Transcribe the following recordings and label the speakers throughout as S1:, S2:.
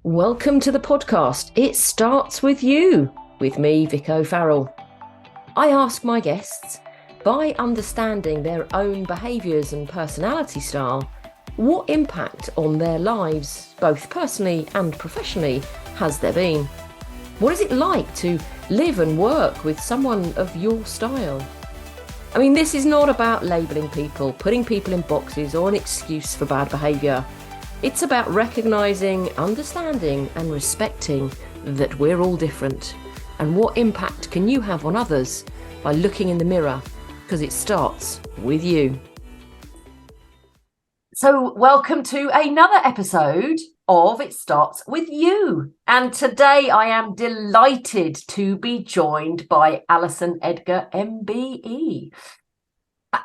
S1: Welcome to the podcast. It starts with you, with me, Vic O'Farrell. I ask my guests, by understanding their own behaviours and personality style, what impact on their lives, both personally and professionally, has there been? What is it like to live and work with someone of your style? I mean, this is not about labelling people, putting people in boxes, or an excuse for bad behaviour. It's about recognising, understanding and respecting that we're all different. And what impact can you have on others by looking in the mirror? Because it starts with you. So welcome to another episode of It Starts With You. And today I am delighted to be joined by Alison Edgar MBE.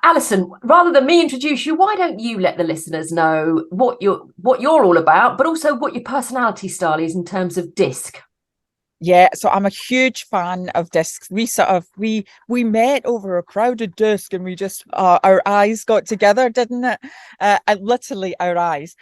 S1: Alison, rather than me introduce you, why don't you let the listeners know what you're all about, but also what your personality style is in terms of disc?
S2: Yeah, so I'm a huge fan of discs. We met over a crowded disc, and we just our eyes got together, didn't it? Literally our eyes.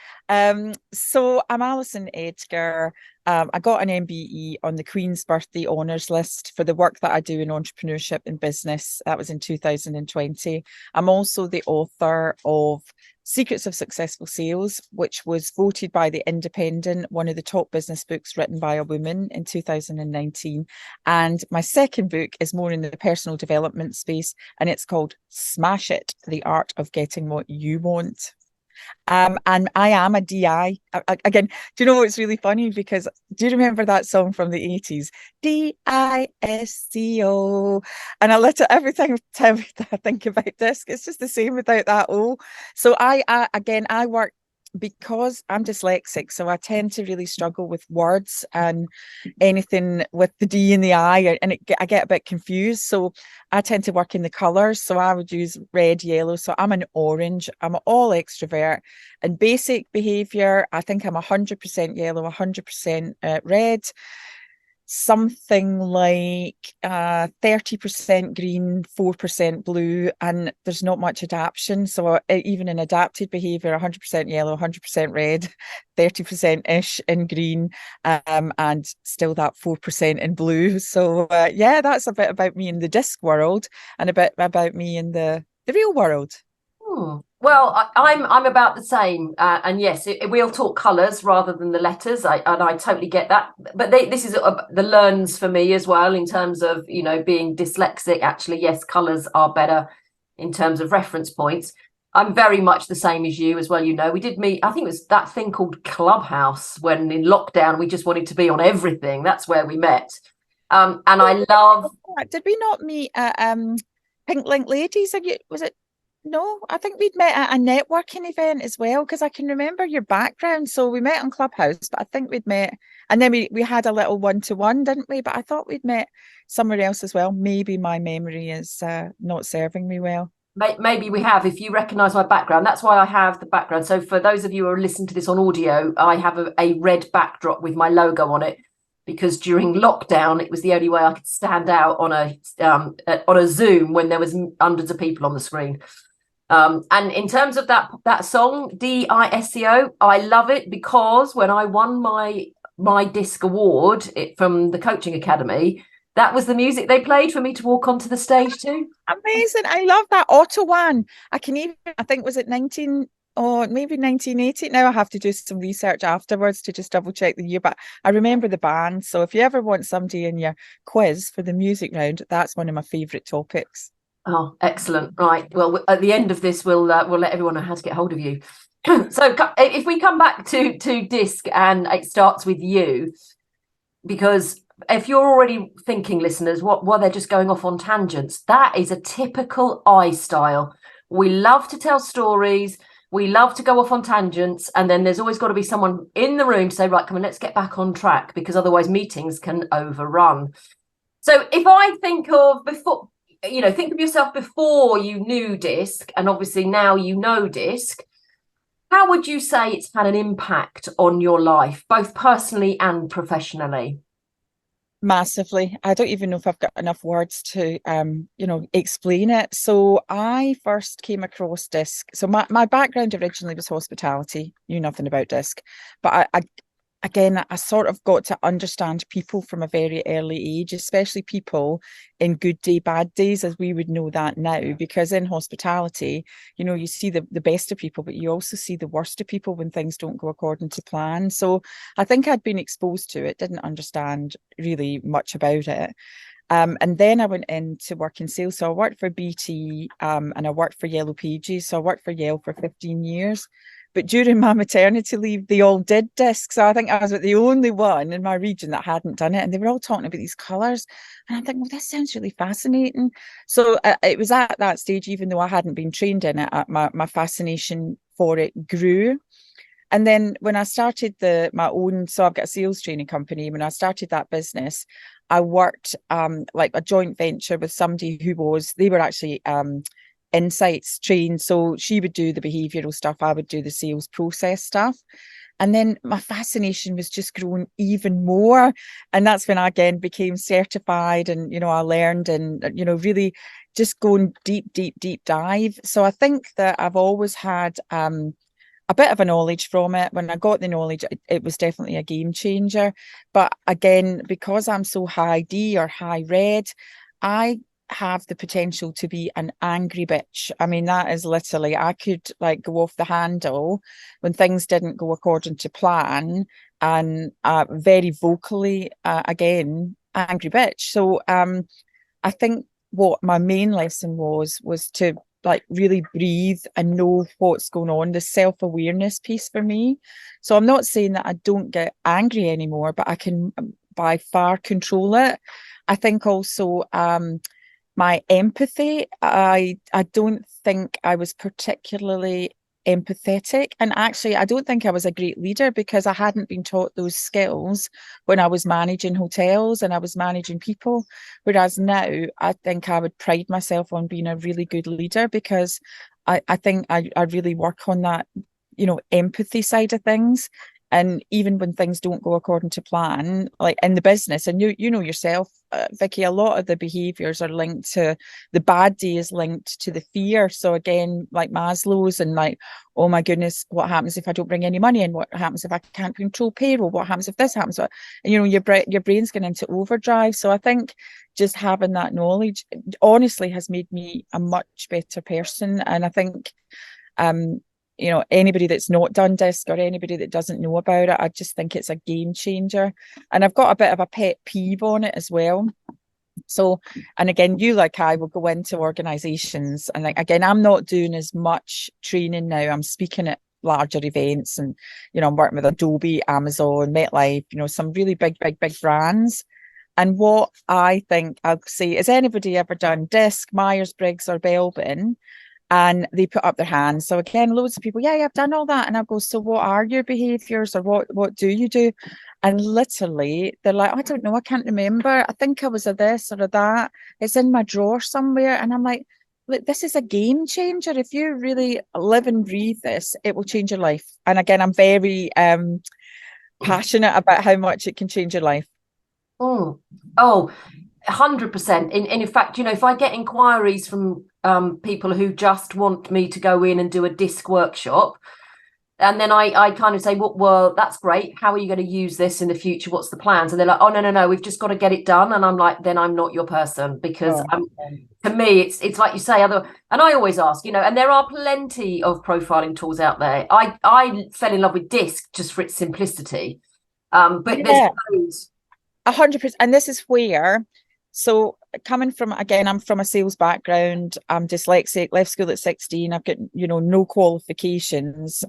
S2: So I'm Alison Edgar. I got an MBE on the Queen's Birthday Honours list for the work that I do in entrepreneurship and business. That was in 2020. I'm also the author of Secrets of Successful Sales, which was voted by The Independent one of the top business books written by a woman in 2019. And my second book is more in the personal development space, and it's called Smash It, The Art of Getting What You Want. And I am a DI. Again, do you know what's really funny? Because do you remember that song from the 80s? DISCO. And every time I think about disc, it's just the same without that O. So I work, because I'm dyslexic, so I tend to really struggle with words and anything with the D and the I, and I get a bit confused. So I tend to work in the colours. So I would use red, yellow. So I'm an orange. I'm all extrovert. And basic behaviour, I think I'm 100% yellow, 100% red. Something like 30% green, 4% blue, and there's not much adaptation. So even in adapted behaviour, 100% yellow, 100% red, 30%-ish in green, and still that 4% in blue. So yeah, that's a bit about me in the disc world and a bit about me in the real world.
S1: Well, I'm about the same, and yes, we'll talk colours rather than the letters. I totally get that, but this is the learns for me as well in terms of being dyslexic. Actually, yes, colours are better in terms of reference points. I'm very much the same as you as well. We did meet. I think it was that thing called Clubhouse when in lockdown we just wanted to be on everything. That's where we met. And I love.
S2: Did we not meet at Pink Link Ladies? Was it? No, I think we'd met at a networking event as well, because I can remember your background. So we met on Clubhouse, but I think we'd met, and then we had a little one-to-one, didn't we? But I thought we'd met somewhere else as well. Maybe my memory is not serving me well.
S1: Maybe we have, if you recognise my background. That's why I have the background. So for those of you who are listening to this on audio, I have a red backdrop with my logo on it, because during lockdown, it was the only way I could stand out on a Zoom when there was hundreds of people on the screen. And in terms of that song, DISCO, I love it because when I won my disc award from the coaching academy, that was the music they played for me to walk onto the stage to.
S2: Amazing. I love that auto one. I think was it 1980. Now I have to do some research afterwards to just double check the year, but I remember the band. So if you ever want somebody in your quiz for the music round, that's one of my favourite topics.
S1: Oh, excellent. Right. Well, at the end of this, we'll let everyone know how to get hold of you. So if we come back to disc, and it starts with you, because if you're already thinking, listeners, what they're just going off on tangents, that is a typical I style. We love to tell stories. We love to go off on tangents. And then there's always got to be someone in the room to say, right, come on, let's get back on track, because otherwise meetings can overrun. So if I think of think of yourself before you knew disc, and obviously now you know disc, how would you say it's had an impact on your life, both personally and professionally?
S2: Massively. I don't even know if I've got enough words to explain it. So I first came across disc. So my background originally was hospitality, knew nothing about disc, but again, I sort of got to understand people from a very early age, especially people in good day, bad days, as we would know that now, because in hospitality, you know, you see the best of people, but you also see the worst of people when things don't go according to plan. So I think I'd been exposed to it, didn't understand really much about it. And then I went in to work in sales. So I worked for BT and I worked for Yellow Pages. So I worked for Yale for 15 years. But during my maternity leave, they all did discs. So I think I was the only one in my region that hadn't done it. And they were all talking about these colours. And I'm thinking, well, this sounds really fascinating. So it was at that stage, even though I hadn't been trained in it, my fascination for it grew. And then when I started my own, so I've got a sales training company. When I started that business, I worked like a joint venture with somebody they were actually insights trained. So she would do the behavioural stuff, I would do the sales process stuff. And then my fascination was just growing even more. And that's when I again became certified, and, you know, I learned, and, you know, really just going deep dive. So I think that I've always had a bit of a knowledge from it. When I got the knowledge, it was definitely a game changer. But again, because I'm so high D or high red, I have the potential to be an angry bitch. I mean, that is literally, I could like go off the handle when things didn't go according to plan, and very vocally, again, angry bitch. So I think what my main lesson was to like really breathe and know what's going on, the self-awareness piece for me. So I'm not saying that I don't get angry anymore, but I can by far control it. I think also my empathy, I don't think I was particularly empathetic. And actually, I don't think I was a great leader because I hadn't been taught those skills when I was managing hotels and I was managing people. Whereas now, I think I would pride myself on being a really good leader because I think I really work on that, you know, empathy side of things. And even when things don't go according to plan, like in the business, and you know yourself, Vicky, a lot of the behaviours are linked to the bad day is linked to the fear. So again, like Maslow's, and like, oh my goodness, what happens if I don't bring any money in? What happens if I can't control payroll? What happens if this happens? And, you know, your brain's going into overdrive. So I think just having that knowledge honestly has made me a much better person. And I think you know, anybody that's not done disc or anybody that doesn't know about it, I just think it's a game changer. And I've got a bit of a pet peeve on it as well. So, and again, you like I will go into organizations, and like again, I'm not doing as much training now. I'm speaking at larger events, and, you know, I'm working with Adobe, Amazon, MetLife, you know, some really big brands. And what I think I'll say, has anybody ever done disc, Myers-Briggs or Belbin? And they put up their hands. So again, loads of people, yeah, I've done all that. And I go, so what are your behaviours, or what do you do? And literally they're like, oh, I don't know, I can't remember. I think I was a this or a that. It's in my drawer somewhere. And I'm like, look, this is a game changer. If you really live and breathe this, it will change your life. And again, I'm very passionate about how much it can change your life.
S1: Oh, 100%. In fact, you know, if I get inquiries from people who just want me to go in and do a disc workshop, and then I kind of say, well, that's great. How are you going to use this in the future? What's the plans? And they're like, oh, no, we've just got to get it done. And I'm like, then I'm not your person, because to me, it's like you say, and I always ask, you know, and there are plenty of profiling tools out there. I fell in love with disc just for its simplicity. But
S2: Yeah.
S1: there's
S2: 100%. And this is where, so coming from, again, I'm from a sales background. I'm dyslexic, left school at 16. I've got, you know, no qualifications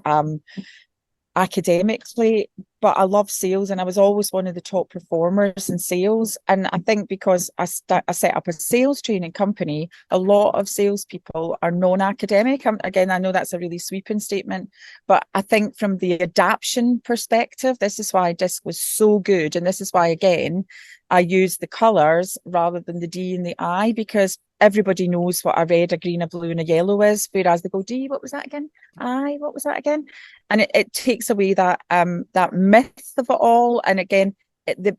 S2: academically, but I love sales, and I was always one of the top performers in sales. And I think because I set up a sales training company, a lot of salespeople are non-academic. Again, I know that's a really sweeping statement, but I think from the adaption perspective, this is why disc was so good. And this is why, again, I use the colours rather than the D and the I, because everybody knows what a red, a green, a blue, and a yellow is. Whereas they go, D, what was that again? I, what was that again? And it takes away that that myth of it all. And again,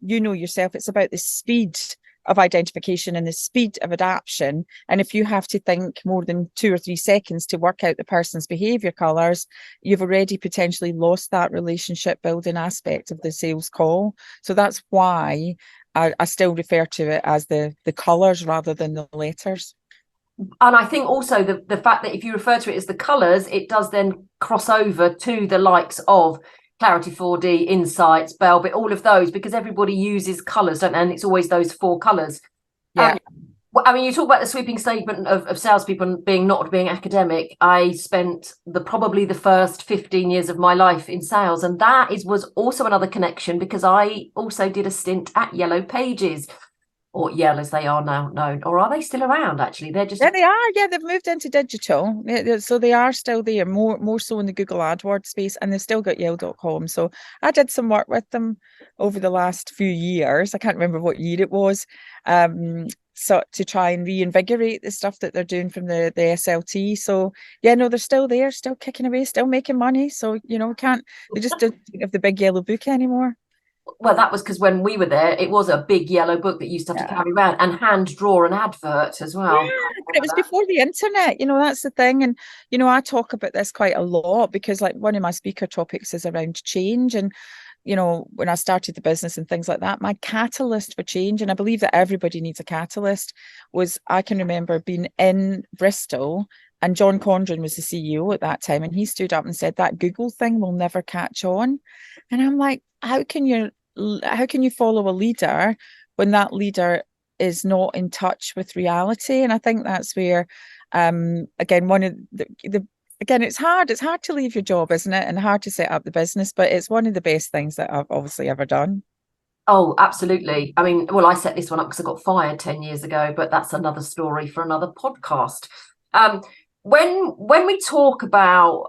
S2: you know yourself, it's about the speed of identification and the speed of adaptation. And if you have to think more than 2 or 3 seconds to work out the person's behaviour colours, you've already potentially lost that relationship building aspect of the sales call. So that's why I still refer to it as the colours rather than the letters.
S1: And I think also the fact that if you refer to it as the colours, it does then cross over to the likes of Clarity 4D, Insights, Belbit, all of those, because everybody uses colours, don't they? And it's always those 4 colours.
S2: Yeah.
S1: I mean, you talk about the sweeping statement of salespeople being not being academic. I spent probably the first 15 years of my life in sales, and that was also another connection, because I also did a stint at Yellow Pages, or Yell as they are now known. Or are they still around? Actually, they're just...
S2: Yeah, they are. Yeah, they've moved into digital. So they are still there, more so in the Google AdWords space, and they've still got Yale.com. So I did some work with them over the last few years. I can't remember what year it was. So to try and reinvigorate the stuff that they're doing from the SLT. So yeah, no, they're still there, still kicking away, still making money. So, you know, they just don't have the big yellow book anymore.
S1: Well, that was because when we were there, it was a big yellow book that you used to have to carry around and hand draw an advert as well.
S2: Yeah, but it was before the internet, you know, that's the thing. And, you know, I talk about this quite a lot because, like, one of my speaker topics is around change. And, you know, when I started the business and things like that, my catalyst for change, and I believe that everybody needs a catalyst, was I can remember being in Bristol, and John Condren was the CEO at that time, and he stood up and said that Google thing will never catch on. And I'm like, how can you follow a leader when that leader is not in touch with reality? And I think that's where, again, one of again, it's hard to leave your job, isn't it? And hard to set up the business, but it's one of the best things that I've obviously ever done.
S1: Oh, absolutely. I mean, well, I set this one up because I got fired 10 years ago, but that's another story for another podcast. When we talk about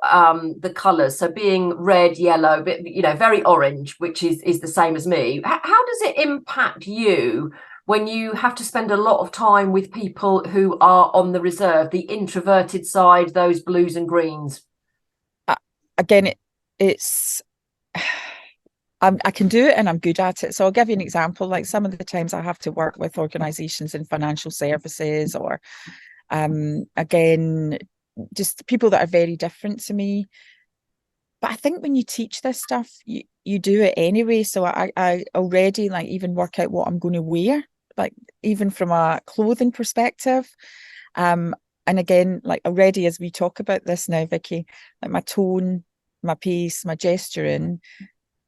S1: the colours, so being red, yellow, but, you know, very orange, which is the same as me, how does it impact you when you have to spend a lot of time with people who are on the reserve, the introverted side, those blues and greens?
S2: Again, it's I can do it and I'm good at it. So I'll give you an example. Like, some of the times I have to work with organizations in financial services, or again, just people that are very different to me. But I think when you teach this stuff, you do it anyway. So I already, like, even work out what I'm going to wear, like, even from a clothing perspective. And again, like, already as we talk about this now, Vicky, like, my tone, my pace, my gesturing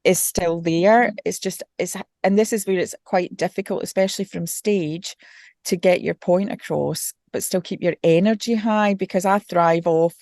S2: is still there. And this is where it's quite difficult, especially from stage, to get your point across, but still keep your energy high, because I thrive off,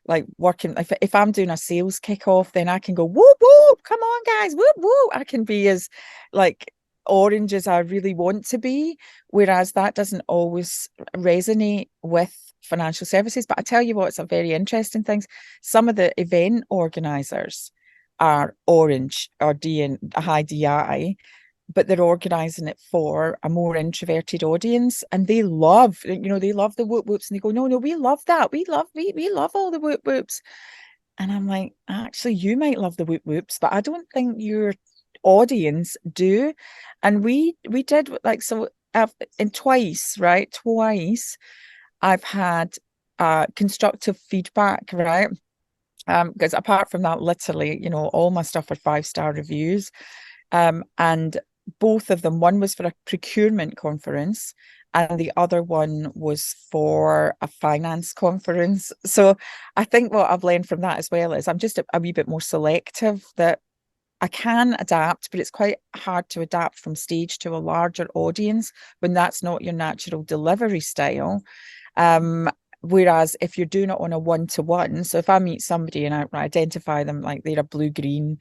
S2: like, working. If I'm doing a sales kickoff, then I can go, whoop, whoop, come on, guys, whoop, whoop. I can be as, like, orange as I really want to be, whereas that doesn't always resonate with financial services. But I tell you what, it's a very interesting thing. Some of the event organisers are orange or a high DI, but they're organising it for a more introverted audience, and they love the whoop whoops, and they go, no, we love that, we love all the whoop whoops. And I'm like, actually, you might love the whoop whoops, but I don't think your audience do. And we did, like, so in twice I've had constructive feedback, right? Because apart from that, literally, you know, all my stuff are 5-star reviews. And both of them, one was for a procurement conference and the other one was for a finance conference. So I think what I've learned from that as well is I'm just a wee bit more selective, that I can adapt, but it's quite hard to adapt from stage to a larger audience when that's not your natural delivery style. Whereas if you're doing it on a one-to-one, so if I meet somebody and I identify them like they're a blue-green,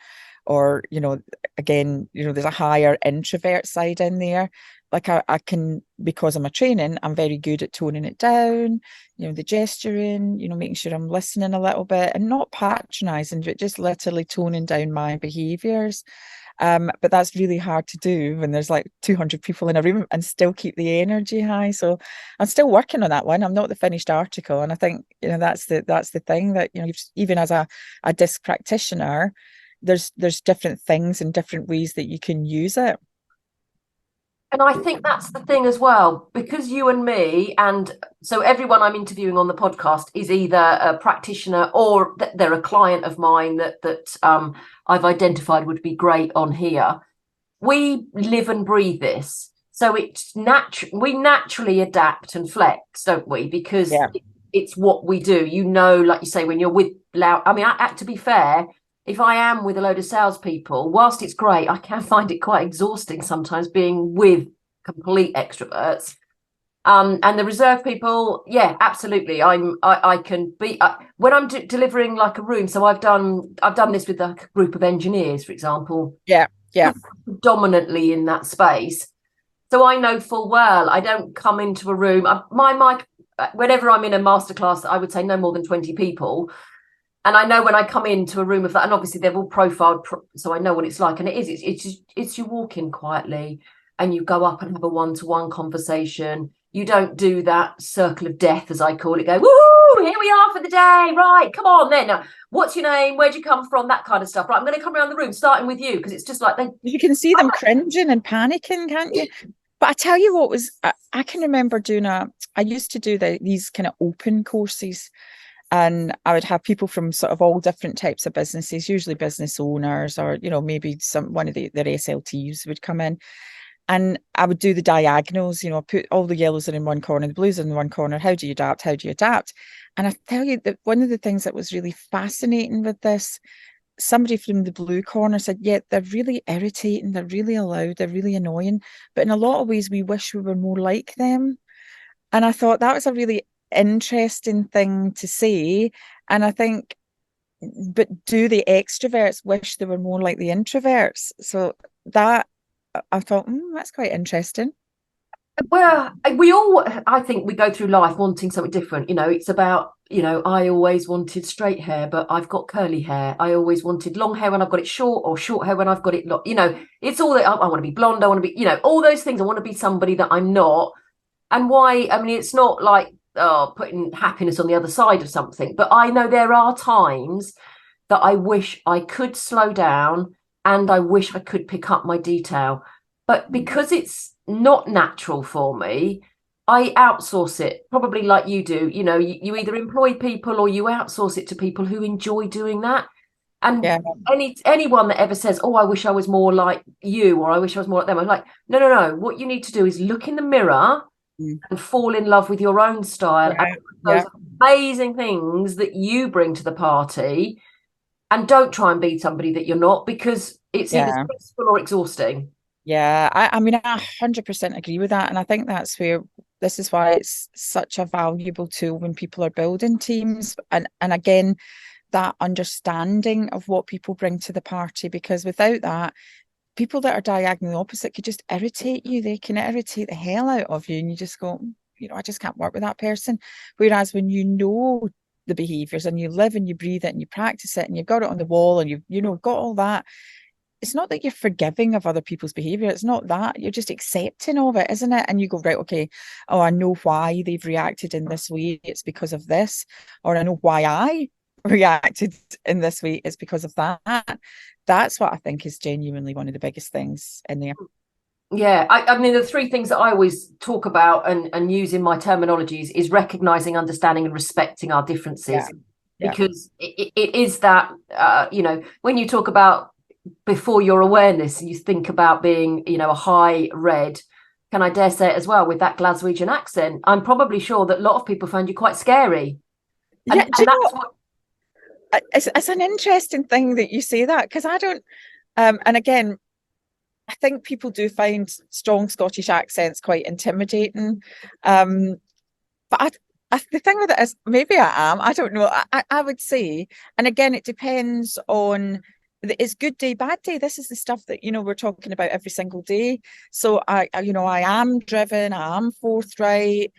S2: or, you know, again, you know, there's a higher introvert side in there, like I can, because of my training, I'm very good at toning it down, you know, the gesturing, you know, making sure I'm listening a little bit and not patronizing, but just literally toning down my behaviors. But that's really hard to do when there's like 200 people in a room, and still keep the energy high. So I'm still working on that one. I'm not the finished article. And I think, you know, that's the thing, that, you know, even as a disc practitioner, there's different things and different ways that you can use it.
S1: And I think that's the thing as well, because you and me, and so everyone I'm interviewing on the podcast is either a practitioner or they're a client of mine that I've identified would be great on here. We live and breathe this. So it's we naturally adapt and flex, don't we? Because it's what we do. You know, like you say, when you're with to be fair, if I am with a load of salespeople, whilst it's great, I can find it quite exhausting sometimes being with complete extroverts. And the reserved people, yeah, absolutely. I can be when I'm delivering like a room. So I've done this with a group of engineers, for example.
S2: Yeah.
S1: Predominantly in that space. So I know full well I don't come into a room. Whenever I'm in a masterclass, I would say no more than 20 people. And I know when I come into a room of that, and obviously they've all profiled, so I know what it's like. And it's you walk in quietly and you go up and have a one-to-one conversation. You don't do that circle of death, as I call it, go, woo, here we are for the day. Right, come on then. Now, what's your name? Where'd you come from? That kind of stuff. Right, I'm going to come around the room, starting with you, because it's just like
S2: you can see them cringing and panicking, can't you? But I tell you what I can remember doing I used to do these kind of open courses. And I would have people from sort of all different types of businesses, usually business owners, or, you know, maybe one of their SLTs would come in. And I would do the diagonals, you know, put all the yellows are in one corner, the blues are in one corner. How do you adapt? How do you adapt? And I tell you that one of the things that was really fascinating with this, somebody from the blue corner said, yeah, they're really irritating, they're really loud, they're really annoying. But in a lot of ways, we wish we were more like them. And I thought that was a really interesting thing to say. And I think, but do the extroverts wish they were more like the introverts? So that I thought, that's quite interesting.
S1: Well, I think we go through life wanting something different. You know, it's about, you know, I always wanted straight hair, but I've got curly hair. I always wanted long hair when I've got it short, or short hair when I've got it long. You know, it's all that I want to be blonde. I want to be, you know, all those things. I want to be somebody that I'm not. And why? I mean, it's not like putting happiness on the other side of something, but I know there are times that I wish I could slow down and I wish I could pick up my detail. But because it's not natural for me, I outsource it, probably like you do. You know, you either employ people or you outsource it to people who enjoy doing that. And anyone that ever says, oh, I wish I was more like you, or I wish I was more like them, I'm like, no. What you need to do is look in the mirror and fall in love with your own style and those amazing things that you bring to the party, and don't try and be somebody that you're not, because it's either stressful or exhausting.
S2: Yeah, I mean, I 100% agree with that. And I think this is why it's such a valuable tool when people are building teams. And again, that understanding of what people bring to the party, because without that, people that are diagonally opposite could just irritate you. They can irritate the hell out of you. And you just go, you know, I just can't work with that person. Whereas when you know the behaviours and you live and you breathe it and you practice it and you've got it on the wall and you've, you know, got all that, it's not that you're forgiving of other people's behaviour. It's not that. You're just accepting of it, isn't it? And you go, right, okay, oh, I know why they've reacted in this way. It's because of this. Or I know why I reacted in this way. It's because of that. That's what I think is genuinely one of the biggest things in there.
S1: Yeah, I mean, the three things that I always talk about and use in my terminologies is recognizing, understanding, and respecting our differences. Because it is that, you know, when you talk about before your awareness, you think about being, you know, a high red, can I dare say it as well, with that Glaswegian accent, I'm probably sure that a lot of people found you quite scary. And
S2: it's an interesting thing that you say that, because I don't, and again, I think people do find strong Scottish accents quite intimidating. But the thing with it is, maybe I am, I don't know. I would say, and again, it depends on, it's good day, bad day. This is the stuff that, you know, we're talking about every single day. So I am driven, I am forthright,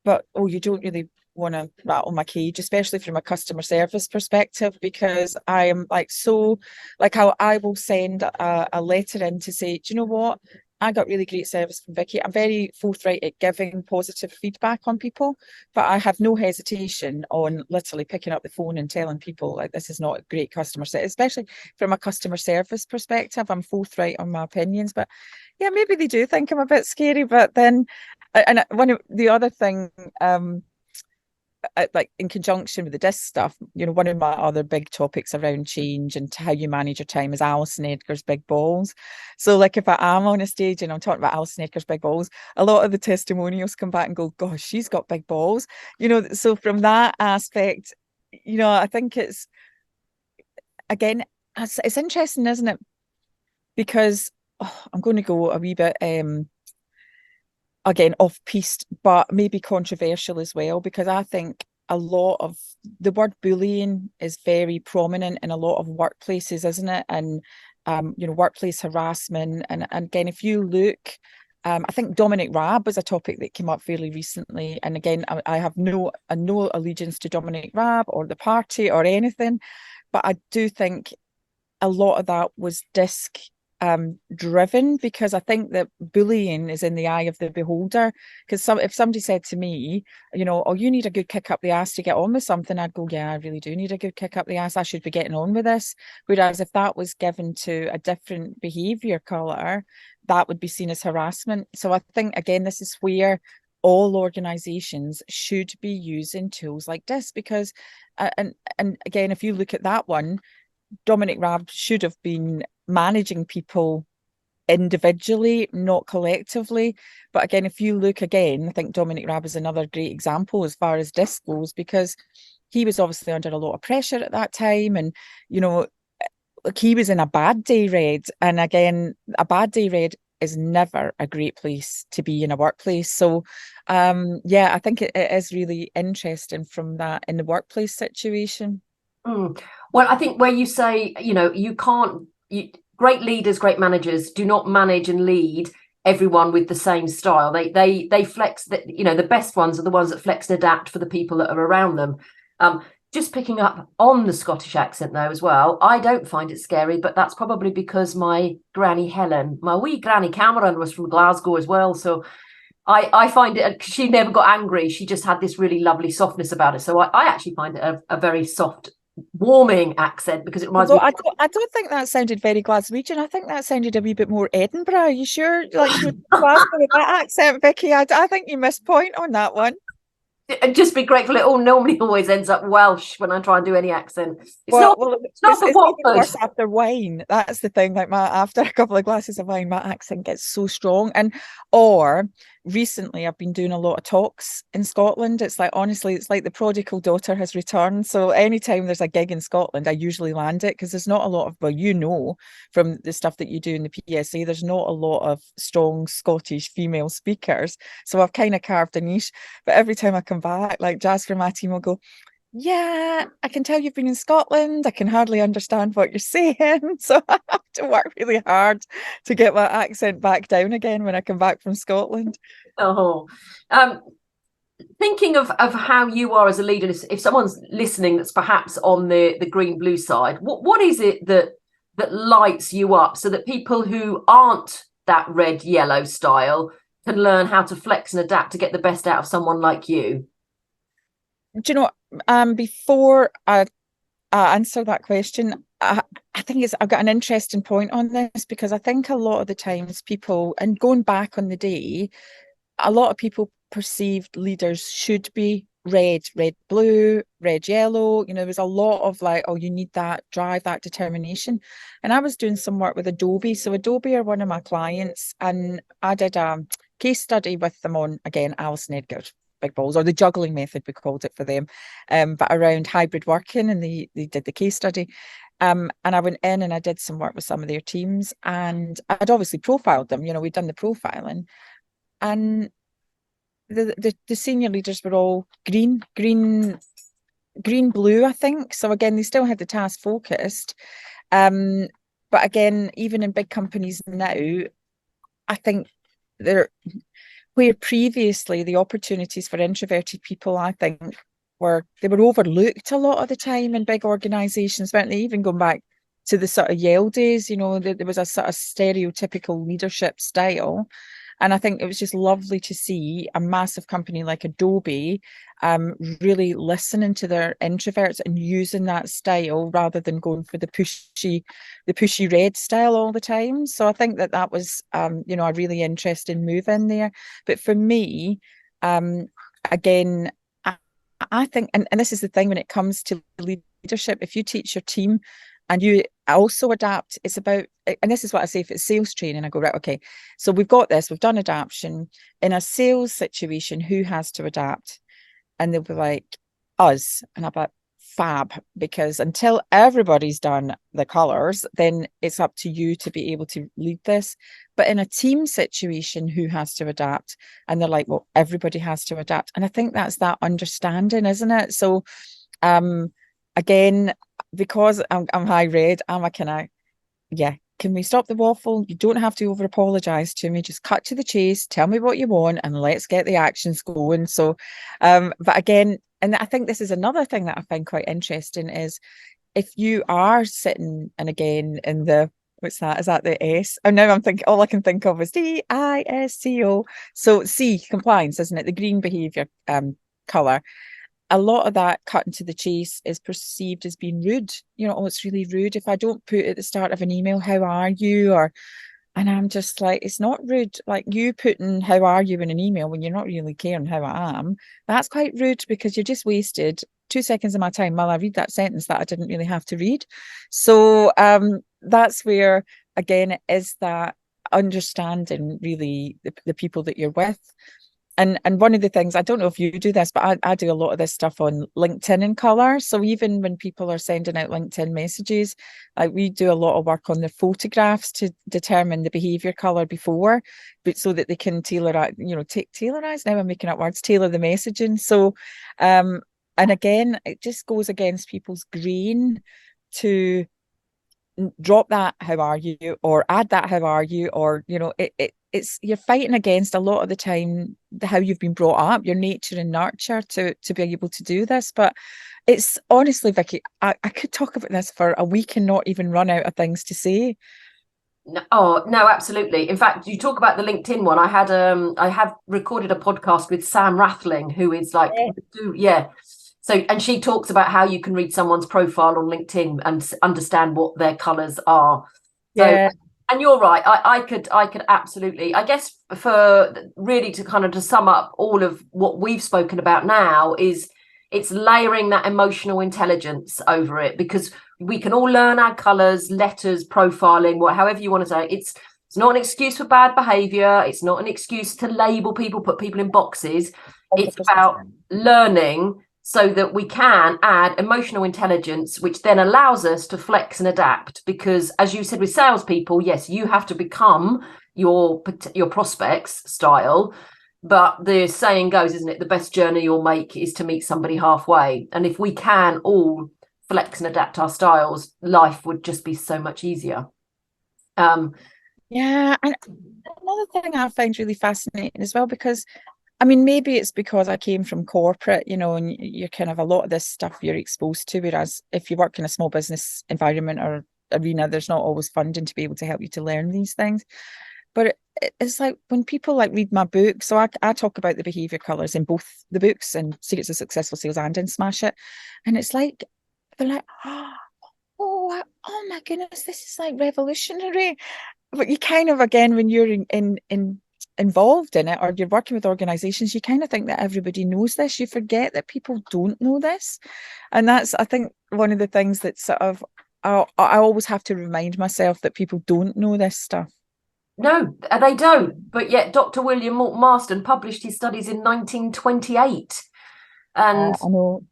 S2: but you don't really want to rattle my cage, especially from a customer service perspective, because I am like, so like how I will send a letter in to say, do you know what, I got really great service from Vicky. I'm very forthright at giving positive feedback on people, but I have no hesitation on literally picking up the phone and telling people like this is not a great customer service, especially from a customer service perspective. I'm forthright on my opinions, but yeah, maybe they do think I'm a bit scary. But then, and one of the other thing, like in conjunction with the disc stuff, one of my other big topics around change and how you manage your time is Alison Edgar's big balls. So like if I am on a stage and I'm talking about Alison Edgar's big balls, a lot of the testimonials come back and go, gosh, she's got big balls. So from that aspect, I think it's, again, it's interesting, isn't it? Because I'm going to go a wee bit again off-piste, but maybe controversial as well, because I think a lot of the word bullying is very prominent in a lot of workplaces, isn't it? And workplace harassment, and again, if you look, I think Dominic Raab was a topic that came up fairly recently, and again, I have no allegiance to Dominic Raab or the party or anything, but I do think a lot of that was disc driven, because I think that bullying is in the eye of the beholder. Because if somebody said to me, oh, you need a good kick up the ass to get on with something, I'd go, yeah, I really do need a good kick up the ass. I should be getting on with this. Whereas if that was given to a different behaviour colour, that would be seen as harassment. So I think, again, this is where all organisations should be using tools like this, because and again, if you look at that one, Dominic Raab should have been managing people individually, not collectively. But again, if you look again, I think Dominic Raab is another great example as far as disc goes, because he was obviously under a lot of pressure at that time, and he was in a bad day red. And again, a bad day red is never a great place to be in a workplace. So yeah, I think it is really interesting from that in the workplace situation.
S1: Well, I think where you say, you can't, great leaders, great managers do not manage and lead everyone with the same style. They flex that, the best ones are the ones that flex and adapt for the people that are around them. Just picking up on the Scottish accent though as well, I don't find it scary, but that's probably because my granny Helen, my wee granny Cameron, was from Glasgow as well. So I find it, she never got angry. She just had this really lovely softness about it. So I actually find it a very soft, warming accent, because it reminds me.
S2: I don't think that sounded very Glaswegian. I think that sounded a wee bit more Edinburgh. Are you sure? Like Glasgow with that accent, Vicky? I think you missed point on that one.
S1: Just be grateful. It normally always ends up Welsh when I try and do any accent. It's
S2: even worse after wine. That's the thing. Like after a couple of glasses of wine, my accent gets so strong. Or recently, I've been doing a lot of talks in Scotland. It's like, honestly, it's like the prodigal daughter has returned. So anytime there's a gig in Scotland, I usually land it, because there's not a lot of, well, from the stuff that you do in the PSA, there's not a lot of strong Scottish female speakers. So I've kind of carved a niche. But every time I come back, like Jazz from my team will go, yeah, I can tell you've been in Scotland. I can hardly understand what you're saying. So I have to work really hard to get my accent back down again when I come back from Scotland.
S1: Thinking of how you are as a leader, if someone's listening that's perhaps on the green-blue side, what is it that lights you up, so that people who aren't that red-yellow style can learn how to flex and adapt to get the best out of someone like you?
S2: Do you know, before I answer that question, I think I've got an interesting point on this, because I think a lot of the times people, and going back on the day, a lot of people perceived leaders should be red, blue, red, yellow. There was a lot of like, oh, you need that drive, that determination. And I was doing some work with Adobe. So Adobe are one of my clients, and I did a case study with them on, again, Alison Edgar big balls, or the juggling method, we called it for them, but around hybrid working, and they did the case study. And I went in and I did some work with some of their teams, and I'd obviously profiled them. We'd done the profiling, and the senior leaders were all green, blue, I think. So again, they still had the task focused. But again, even in big companies now, I think where previously the opportunities for introverted people, I think, they were overlooked a lot of the time in big organisations, weren't they? Even going back to the sort of Yale days. You know, there was a sort of stereotypical leadership style. And I think it was just lovely to see a massive company like Adobe really listening to their introverts and using that style rather than going for the pushy red style all the time. So I think that was, you know, a really interesting move in there. But for me, again, I think, and this is the thing when it comes to leadership, if you teach your team and you also adapt, it's about, and this is what I say if it's sales training, I go, right, okay, so we've got this, we've done adaptation. In a sales situation, who has to adapt? And they'll be like, us. And I'm like, fab, because until everybody's done the colours, then it's up to you to be able to lead this. But in a team situation, who has to adapt? And they're like, well, everybody has to adapt. And I think that's that understanding, isn't it? So again, because I'm high red, I'm a kind of, yeah, can we stop the waffle? You don't have to over apologize to me. Just cut to the chase, tell me what you want, and let's get the actions going. So, but again, and I think this is another thing that I find quite interesting is if you are sitting, and again, in the, what's that? Is that the S? And now I'm thinking, all I can think of is DISCO. So C, compliance, isn't it? The green behaviour colour. A lot of that cutting to the chase is perceived as being rude. You know, oh, it's really rude if I don't put at the start of an email, how are you? And I'm just like, it's not rude. Like you putting how are you in an email when you're not really caring how I am, that's quite rude because you just wasted 2 seconds of my time while I read that sentence that I didn't really have to read. So that's where, again, it is that understanding really the people that you're with. And one of the things, I don't know if you do this, but I do a lot of this stuff on LinkedIn in colour. So even when people are sending out LinkedIn messages, we do a lot of work on the photographs to determine the behaviour colour before, but so that they can tailorize, now I'm making up words, tailor the messaging. So, and again, it just goes against people's grain to drop that how are you or add that how are you, or it's you're fighting against a lot of the time how you've been brought up, your nature and nurture to be able to do this. But it's honestly, Vicky, I could talk about this for a week and not even run out of things to say.
S1: Oh no, absolutely. In fact, you talk about the LinkedIn one. I have recorded a podcast with Sam Rathling, who is like, yeah. So, and she talks about how you can read someone's profile on LinkedIn and understand what their colours are. So, yeah. And you're right. I could absolutely, I guess, for really to kind of to sum up all of what we've spoken about now is it's layering that emotional intelligence over it, because we can all learn our colours, letters, profiling, however you want to say it. It's not an excuse for bad behaviour. It's not an excuse to label people, put people in boxes. 100%. It's about learning so that we can add emotional intelligence, which then allows us to flex and adapt. Because as you said with salespeople, yes, you have to become your prospects style. But the saying goes, isn't it, the best journey you'll make is to meet somebody halfway. And if we can all flex and adapt our styles, life would just be so much easier.
S2: Yeah, and another thing I find really fascinating as well, because I mean, maybe it's because I came from corporate, and you're kind of a lot of this stuff you're exposed to, whereas if you work in a small business environment or arena, there's not always funding to be able to help you to learn these things. But it's like when people read my book, so I talk about the behaviour colours in both the books, and Secrets of Successful Sales and in Smash It. And it's like, they're like, oh my goodness, this is like revolutionary. But you kind of, again, when you're involved in it or you're working with organizations, you kind of think that everybody knows this. You forget that people don't know this. And that's, I think, one of the things that sort of I always have to remind myself that people don't know this stuff.
S1: No, they don't. But yet Dr. William Morton Marston published his studies in 1928. And I know.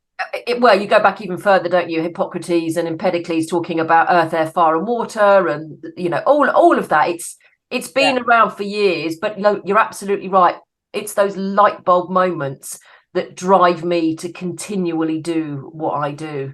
S1: Well, you go back even further, don't you? Hippocrates and Empedocles talking about earth, air, fire and water, and all of that. It's been around for years, but you're absolutely right. It's those light bulb moments that drive me to continually do what I do.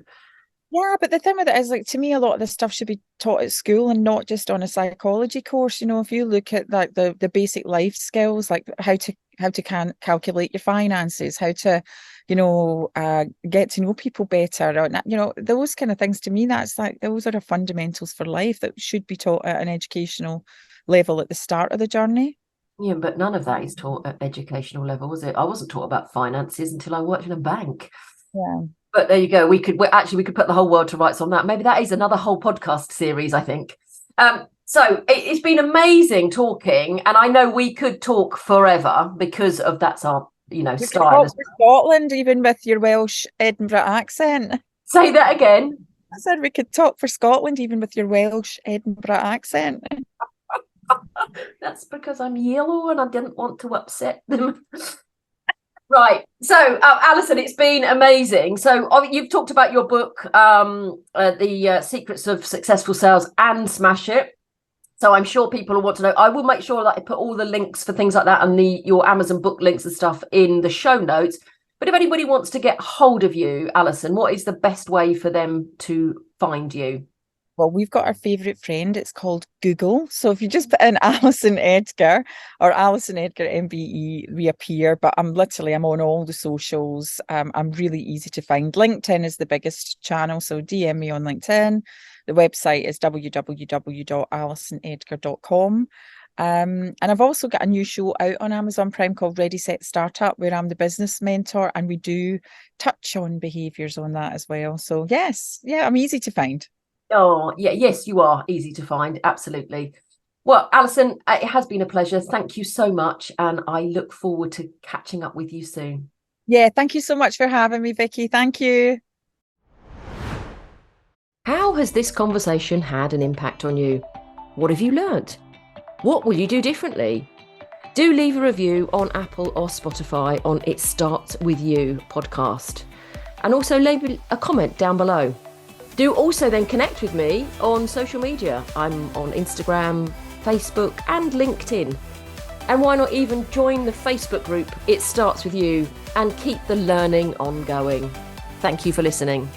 S2: Yeah, but the thing with it is, to me, a lot of this stuff should be taught at school and not just on a psychology course. If you look at the basic life skills, like how to calculate your finances, how to, get to know people better, or, those kind of things. To me, that's like, those are the fundamentals for life that should be taught at an educational level at the start of the journey.
S1: Yeah, but none of that is taught at educational level, was it? I wasn't taught about finances until I worked in a bank.
S2: Yeah.
S1: But there you go. We could put the whole world to rights on that. Maybe that is another whole podcast series, I think. So it's been amazing talking, and I know we could talk forever because of that's our, style.
S2: Talk for Scotland, even with your Welsh Edinburgh accent.
S1: Say that again.
S2: I said we could talk for Scotland, even with your Welsh Edinburgh accent.
S1: That's because I'm yellow and I didn't want to upset them. Right. So, Alison, it's been amazing. So you've talked about your book, The Secrets of Successful Sales and Smash It. So I'm sure people will want to know. I will make sure that I put all the links for things like that and your Amazon book links and stuff in the show notes. But if anybody wants to get hold of you, Alison, what is the best way for them to find you?
S2: Well, we've got our favourite friend. It's called Google. So if you just put in Alison Edgar or Alison Edgar MBE, we appear. But I'm on all the socials. I'm really easy to find. LinkedIn is the biggest channel. So DM me on LinkedIn. The website is www.alisonedgar.com. And I've also got a new show out on Amazon Prime called Ready, Set, Startup, where I'm the business mentor, and we do touch on behaviours on that as well. So I'm easy to find.
S1: Oh, yeah. Yes, you are easy to find. Absolutely. Well, Alison, it has been a pleasure. Thank you so much. And I look forward to catching up with you soon.
S2: Yeah, thank you so much for having me, Vicky. Thank you.
S1: How has this conversation had an impact on you? What have you learnt? What will you do differently? Do leave a review on Apple or Spotify on It Starts With You podcast. And also leave a comment down below. Do also then connect with me on social media. I'm on Instagram, Facebook and LinkedIn. And why not even join the Facebook group It Starts With You and keep the learning ongoing. Thank you for listening.